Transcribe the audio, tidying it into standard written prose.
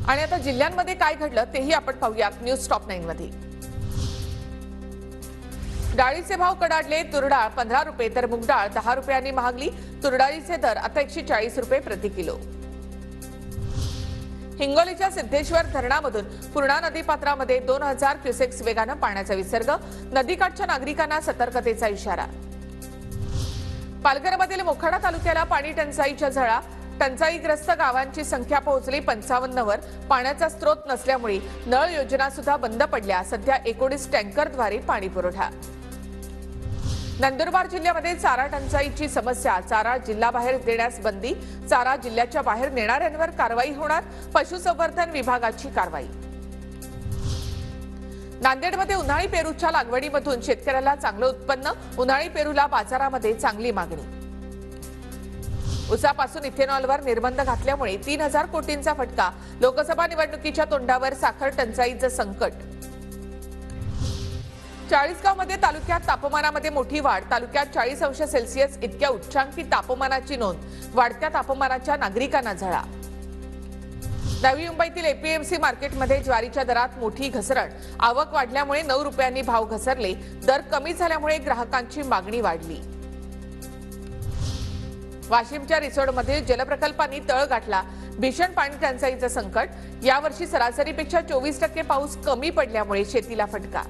आणि आता जिल्ह्यांमध्ये काय घडलं तेही आपण पाहूयात न्यूज टॉप 9 मध्ये। डाळीचे भाव कडाडले। तुरडाळ 15 रुपये तर मुगडाळ 10 रुपयांनी महागली। तुरडाळीचे दर आता 140 रुपये प्रति किलो। हिंगोलीच्या सिद्धेश्वर धरणामधून पूर्णा नदीपात्रामध्ये 2000 क्युसेक्स वेगाने पाण्याचा विसर्ग। नदीकाठच्या नागरिकांना सतर्कतेचा इशारा। पालघरमधील मोखाडा तालुक्याला पाणी टंचाईच्या झळा। टंचाईग्रस्त गावांची संख्या पोहोचली 55 वर। पाण्याचा स्रोत नसल्यामुळे नळ योजना सुद्धा बंद पडल्या। सध्या 19 टँकरद्वारे पाणी पुरवठा। नंदुरबार जिल्ह्यामध्ये चारा टंचाईची समस्या। चारा जिल्ह्याबाहेर देण्यास बंदी। चारा जिल्ह्याच्या बाहेर नेणाऱ्यांवर कारवाई होणार। पशुसंवर्धन विभागाची कारवाई। नांदेडमध्ये उन्हाळी पेरूच्या लागवडीमधून शेतकऱ्याला चांगलं उत्पन्न। उन्हाळी पेरूला बाजारामध्ये चांगली मागणी। उसापासून इथेनॉलवर निर्बंध घातल्यामुळे 3000 कोटींचा फटका। लोकसभा निवडणुकीच्या तोंडावर साखर टंचाईचं संकट। चाळीसगावमध्ये तालुक्यात तापमानामध्ये मोठी वाढ। तालुक्यात 40 अंश सेल्सिअस इतक्या उच्चांकी तापमानाची नोंद। वाढत्या तापमानाच्या नागरिकांना झळा। नवी मुंबईतील एपीएमसी मार्केटमध्ये ज्वारीच्या दरात मोठी घसरण। आवक वाढल्यामुळे 9 रुपयांनी भाव घसरले। दर कमी झाल्यामुळे ग्राहकांची मागणी वाढली। वाशिमच्या रिसोडमध्ये जलप्रकल्पांनी तळ गाठला। भीषण पाणी टंचाईचं संकट। यावर्षी सरासरीपेक्षा 24% पाऊस कमी पडल्यामुळे शेतीला फटका।